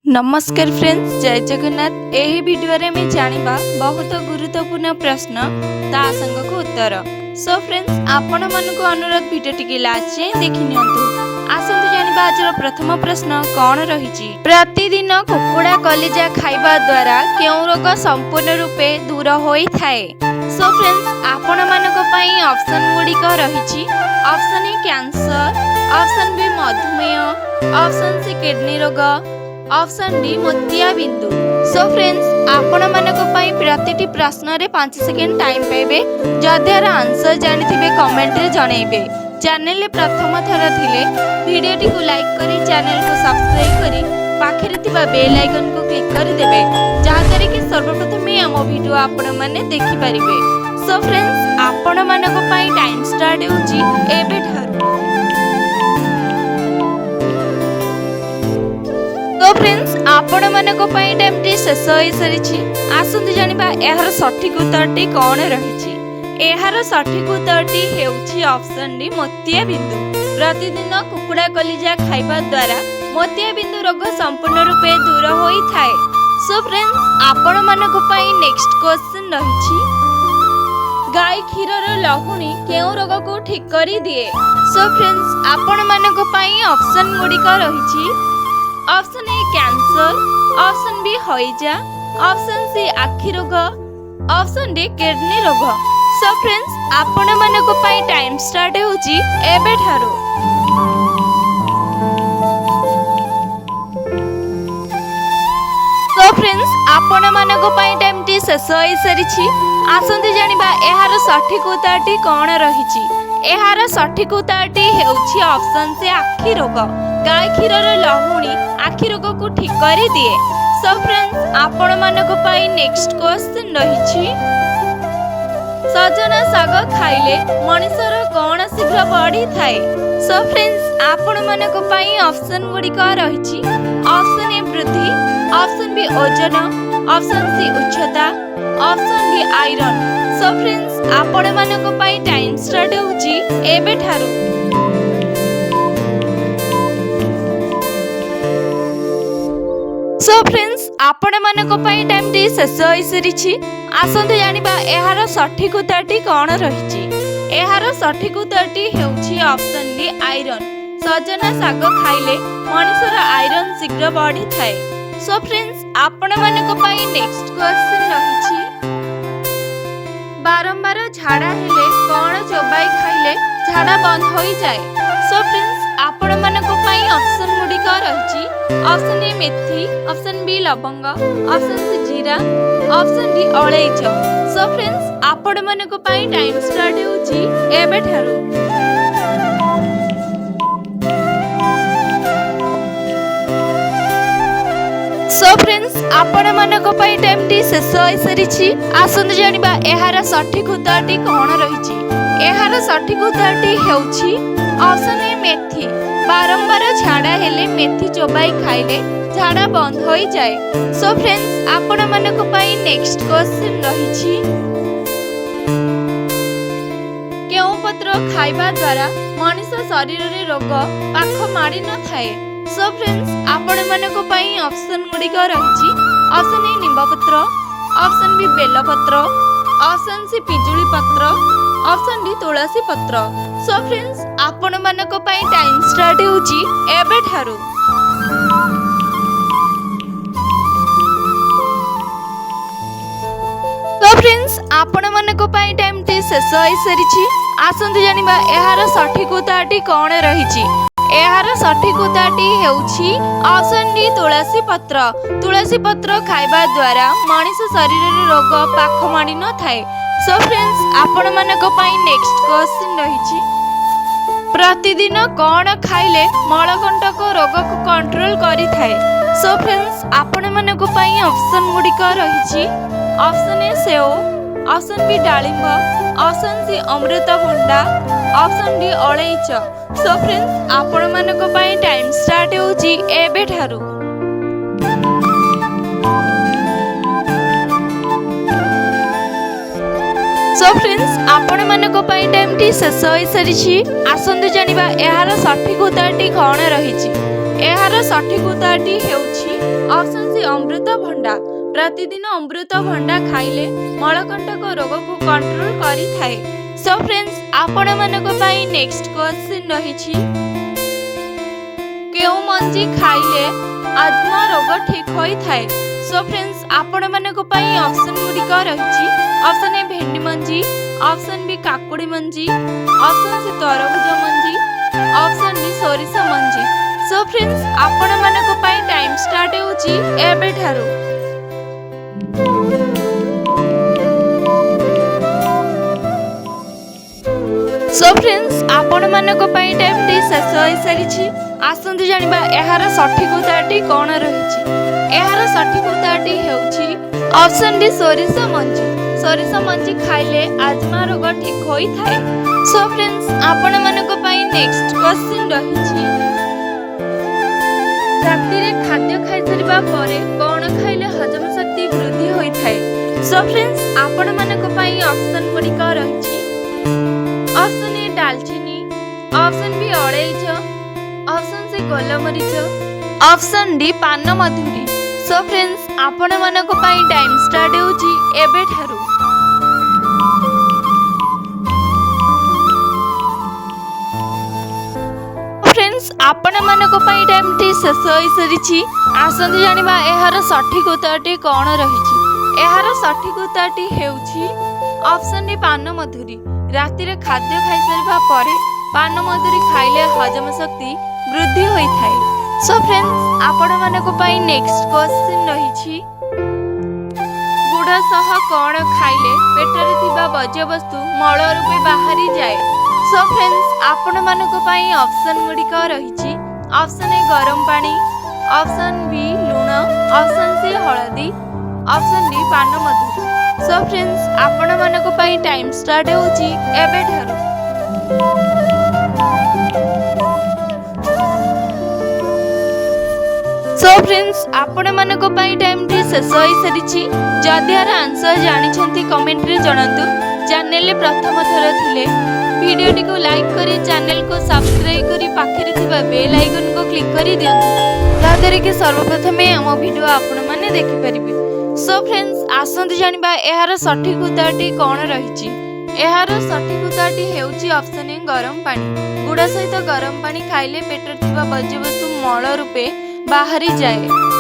नमस्कार फ्रेंड्स, जय जगन्नाथ। यही वीडियो रे में जानिबा बहुत गुरुत्वपूर्ण प्रश्न ता संग को उत्तर। सो फ्रेंड्स, आपण मन को अनुरोध वीडियो टिके लास्ट जाए देखि नियंतु। आसंतु जानिबा आजर प्रथम प्रश्न कौन रहिछि। प्रतिदिन कुकुड़ा कलिजा खाइबा द्वारा केउ रोग संपूर्ण रूपे दूर होई थाए। सो फ्रेंड्स, आपण मन को पई ऑप्शन गुडी को रहिछि। Option A cancer, option B मधुमेह, ऑप्शन सी किडनी रोग, ऑप्शन डी मोतिया बिंदु। सो फ्रेंड्स, आपण मानक पई प्रतिटी प्रश्न रे 5 सेकंड टाइम पाइबे। जदियार आंसर जानिथिबे कमेंट रे जणैबे। चैनल रे प्रथम थर थिले वीडियोटी को लाइक करी चैनल को सब्सक्राइब करी पाखरे थिबा बेल आइकन को क्लिक करि देबे, जहा करी कि सर्वप्रथम हम वीडियो आपण माने देखि परिबे। सो फ्रेंड्स, आपण मानक पई टाइम स्टार्ट होउची एबे ठारू। तो फ्रेंड्स, आपण मानक पई टाइम टी शेष होई सरिछि। आसंतु जानिबा एहार सठिक उत्तरटी कोन रहिछि। एहार सठिक उत्तरटी हेउछि ऑप्शन डी मोतिया बिंदु। प्रतिदिन कुकुड़ा कलिजा खाइबा द्वारा मोतिया बिंदु रोग संपूर्ण रूपे दूर होई थाए। सो फ्रेंड्स, आपण मानक पई नेक्स्ट क्वेश्चन रहिछि। गाय क्षीरर लहुणी केउ रोग को ठीक करी दिए। सो फ्रेंड्स, आपण मानक पई ऑप्शन गुडी को रहिछि। Option A cancer, option B हईजा, ऑप्शन सी आखि रोग, ऑप्शन डी किडनी रोग। सो फ्रेंड्स, आपण मानक पई टाइम स्टार्ट होउची एबे ठारू। सो फ्रेंड्स, आपण मानक पई टाइम टी शेष होई सरिछि। आसंतु जानिबा एहार सठिक उत्तरटी कोन रहिछि। एहार सठिक उत्तरटी हेउछि ऑप्शन से आखि रोग। गाय क्षीरर लहुणी आखि रोग को ठीक करी दिए। सो फ्रेंड्स, आपण मानक पई नेक्स्ट क्वेश्चन रहिछि। सजना साग खाइले मनुष्यर कोन शीघ्र बढ़ी थाए। सो फ्रेंड्स, आपण मानक पई ऑप्शन गुडी को रहिछि। ऑप्शन ए वृद्धि, ऑप्शन बी ओजन, ऑप्शन सी उच्चता, option D iron. So friends, आपण मानक पई टाइम स्टार्ट होउची एबे ठारू। सो फ्रेंड्स, आपण मानक पई टाइम टी शेष होई सरिछि। आसंतु जानिबा एहार सठिक उत्तरटी कोन रहिछि। एहार सठिक उत्तरटी हेउछि ऑप्शन डी आयरन। सजना साग खाइले मनुष्यर आयरन शीघ्र बढ़ी थाए। सो फ्रेंड्स, आपण मानक पई नेक्स्ट क्वेश्चन रहिछि। बारंबार झाड़ा हेले कोन चोबाई खाइले झाड़ा बंद होई जाए। सो फ्रेंड्स, आपण मानक पई ऑप्शन गुडी को रहिछि। ऑप्शन ए मेथी, ऑप्शन बी लवंग, ऑप्शन सी जीरा, ऑप्शन डी अळैच। सो फ्रेंड्स, आपण मानक पई टाइम स्टार्ट होउची एबे ठारू। सो फ्रेंड्स, आपण मानक पई टाइम टी शेष होई सरिछि। आसंतु जानिबा एहार सठिक उत्तरटी कोन रहिछि। एहार सठिक उत्तरटी हेउछि ऑप्शन ए मेथी। बारंबार झाड़ा हेले मेथी चोबाई खाइले झाड़ा बंद होई जाए। सो फ्रेंड्स, आपण मानक पई नेक्स्ट क्वेश्चन रहिछि। केउ पत्र खाइबा द्वारा मनुष्य शरीर रे रोग पाख मारी न थाए। सो फ्रेंड्स, आपण मानक पई ऑप्शन गुडी को रहिछि। ऑप्शन ए निंब पत्र, ऑप्शन बी बेल पत्र, ऑप्शन सी पिजुली पत्र, ऑप्शन डी तुलसी पत्र। सो फ्रेंड्स, आपण मानक पई टाइम स्टार्ट होउची एबे ठारू। तो फ्रेंड्स, आपण मानक पई टाइम टी शेष होई सरिछि। आसंतु जानिबा एहार सठिक उत्तरटी कोन रहिछि। एहार सठिक उत्तरटी हेउछि ऑप्शन डी तुलसी पत्र। तुलसी पत्र खाइबा द्वारा मनुष्य शरीर रे रोग पाख मारी न थाए। सो फ्रेंड्स, आपण मानक पई नेक्स्ट क्वेश्चन रहिछि। प्रतिदिन कोन खाइले मलकंटक रोग को कंट्रोल करि थाए। सो फ्रेंड्स, आपण मानक पई ऑप्शन गुडी को रहिछि। ऑप्शन ए सेव, ऑप्शन बी डालिंब, ऑप्शन सी अमृतभंडा, ऑप्शन डी अळैच। सो फ्रेंड्स, आपण मानक पई टाइम स्टार्ट होउची एबे ठारू। सो फ्रेंड्स, आपण मानक पई टाइम टी शेष होई सरिछि। आसंतु जानिबा एहार सठिक उत्तरटी कोन रहिछि। एहार सठिक उत्तरटी हेउछि ऑप्शन सी अमृतभंडा प्रतिदिन अमृतभंडा खाइले मलकंटक रोग को कंट्रोल करी थाए। सो फ्रेंड्स आपण मानक पई नेक्स्ट क्वेश्चन रहिछि केउ मंजी खाइले आत्मा रोग ठीक होई थाए। सो फ्रेंड्स आपण मानक पई ऑप्शन गुडिक रहिछि ऑप्शन ए भेंडी मंजी, ऑप्शन बी काकुड़ी मंजी, ऑप्शन सी तरबुज मंजी, ऑप्शन डी सोरिष मंजी। सो फ्रेंड्स आपण मानक पई टाइम स्टार्ट होउची एबे ठारो। सो फ्रेंड्स आपण मानक पई टाइम टी शेष होई सारिछि। आसंतु जानिबा एहार सठिक उत्तरटी कोन रहिछि। एहार सठिक उत्तरटी हेउछि ऑप्शन डी सोरिष मंजी। सोरिष मंजी खाइले आत्मा रोग ठीक होई थाए। सो फ्रेंड्स आपण मानक पई नेक्स्ट क्वेश्चन रहिछि राति रे खाद्य खाइ सरिबा परे कोन खाइले हजम शक्ति वृद्धि होई थाए। सो फ्रेंड्स आपण मानक पई ऑप्शन गुडिक रहिछि ऑप्शन ए दालचीनी, ऑप्शन बी अळैच, ऑप्शन सी गोलमरीच, ऑप्शन डी पान मधुरी। सो फ्रेंड्स आपण मानक पई टाइम स्टार्ट होउची एबे ठारू। फ्रेंड्स आपण मानक पई टाइम टी शेष होई सरिछि। आसंतु जानिबा एहार सठिक उत्तरटी कोन रहिछि। एहार सठिक उत्तरटी हेउछि ऑप्शन डी पान मधुरी। राति रे खाद्य खाइ सरिबा परे पान मधुरी खाइले हजम शक्ति वृद्धि होई थाए। सो फ्रेंड्स आपण मानक पई नेक्स्ट क्वेश्चन रहिछि गुड़ सह कोन खाइले पेटरे थिबा बज्य वस्तु मल रूपे बाहरी जाए। सो फ्रेंड्स आपण मानक पई ऑप्शन गुडिक रहिछि ऑप्शन ए गरम पानी, ऑप्शन बी लूण, ऑप्शन सी हळदी, ऑप्शन डी पान मधुरी। सो फ्रेंड्स आपण मानक पई टाइम स्टार्ट होउची एबे ठारू। सो फ्रेंड्स आपण मानक पई टाइम टी शेष होई सरिछि। जदि यार आंसर जानि छथि कमेंट रे जणांतु। चैनल रे प्रथम थर थिले वीडियो को लाइक करी चैनल को सब्सक्राइब करी पाखरे थिबा बेल आइकन को क्लिक करी दियंतु जादरे कि सर्वप्रथम हम वीडियो आपण माने देखि परिबे। सो फ्रेंड्स आसंतु जानिबा एहार सठिक उत्तरटी कोन रहिछि। एहार सठिक उत्तरटी हेउछि ऑप्शन ए गरम पानी। गुड़ सहित गरम पानी खाइले पेटरे थिबा बज्य वस्तु मल रूपे बाहरी जाए।